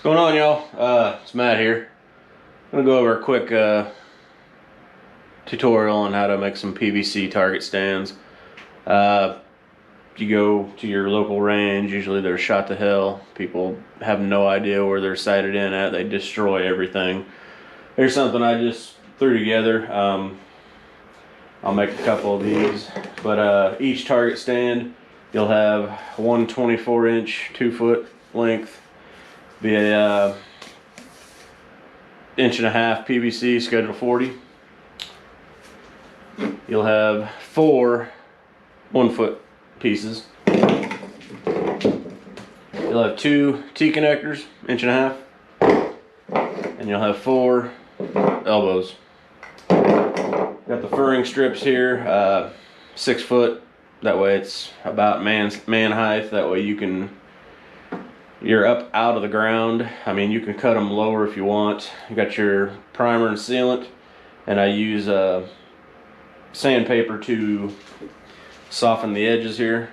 What's going on, y'all? It's Matt here. I'm gonna go over a quick tutorial on how to make some PVC target stands. You go to your local range, usually they're shot to hell. People have no idea where they're sighted in at. They destroy everything. Here's something I just threw together. I'll make a couple of these, but each target stand, you'll have one 24-inch, 2-foot length, be a 1.5 PVC schedule 40. You'll have 4 1-foot pieces. You'll have 2 T-connectors, 1.5 inch, and you'll have 4 elbows. Got the furring strips here, 6 foot. That way it's about man height. That way you're up out of the ground. I mean, you can cut them lower if you want. You got your primer and sealant, and I use sandpaper to soften the edges here.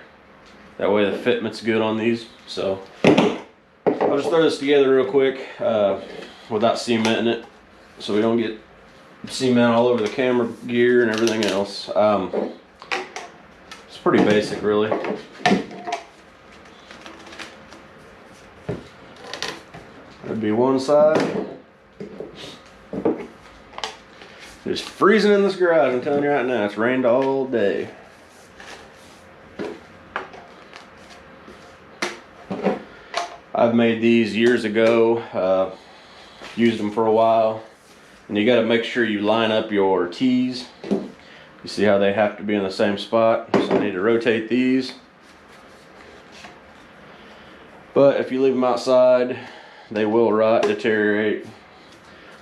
That way the fitment's good on these. So I'll just throw this together real quick without cementing it, so we don't get cement all over the camera gear and everything else. It's pretty basic, really. That'd be one side. It's freezing in this garage, I'm telling you right now. It's rained all day. I've made these years ago, used them for a while. And you gotta make sure you line up your T's. You see how they have to be in the same spot? So I need to rotate these. But if you leave them outside, they will rot, deteriorate,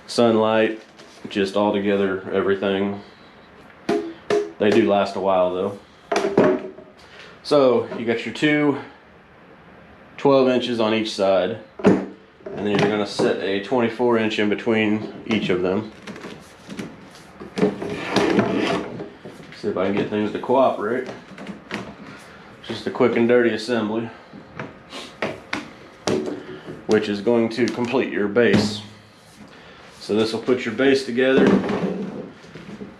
sunlight, just all together, everything. They do last a while though. So you got your 2 12 inches on each side, and then you're going to set a 24-inch in between each of them. See if I can get things to cooperate. Just a quick and dirty assembly, which is going to complete your base. So this will put your base together,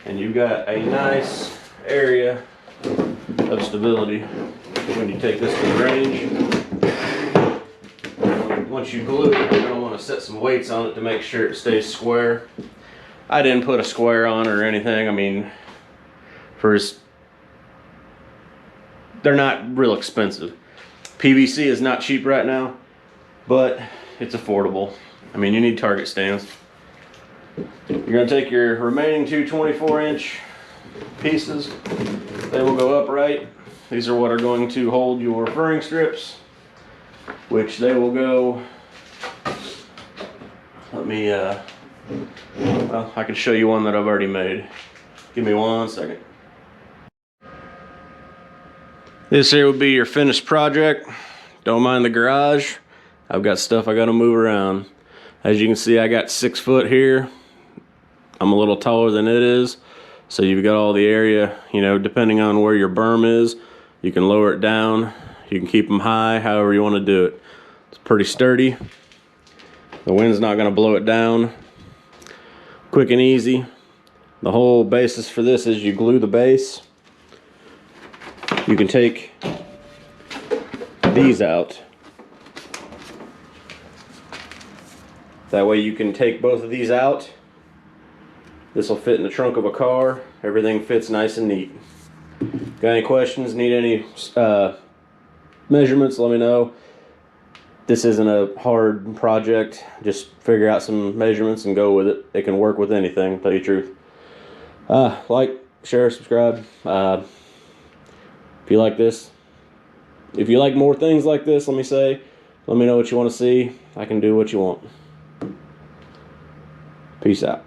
and you've got a nice area of stability when you take this to the range. Once you glue it, you're going to want to set some weights on it to make sure it stays square. I didn't put a square on or anything. I mean, they're not real expensive. PVC is not cheap right now, but it's affordable. I mean, you need target stands. You're going to take your remaining 2 24-inch pieces. They will go upright. These are what are going to hold your furring strips, which they will go, well, I can show you one that I've already made. Give me 1 second. This here would be your finished project. Don't mind the garage. I've got stuff I gotta move around. As you can see, I got 6 foot here. I'm a little taller than it is. So you've got all the area, you know, depending on where your berm is, you can lower it down. You can keep them high, however you want to do it. It's pretty sturdy. The wind's not going to blow it down. Quick and easy. The whole basis for this is you glue the base. You can take these out. That way you can take both of these out. This will fit in the trunk of a car. Everything fits nice and neat. Got any questions? Need any measurements? Let me know. This isn't a hard project. Just figure out some measurements and go with it. It can work with anything, to tell you the truth. Like, share, subscribe. If you like this, if you like more things like this, let me know what you want to see. I can do what you want. Peace out.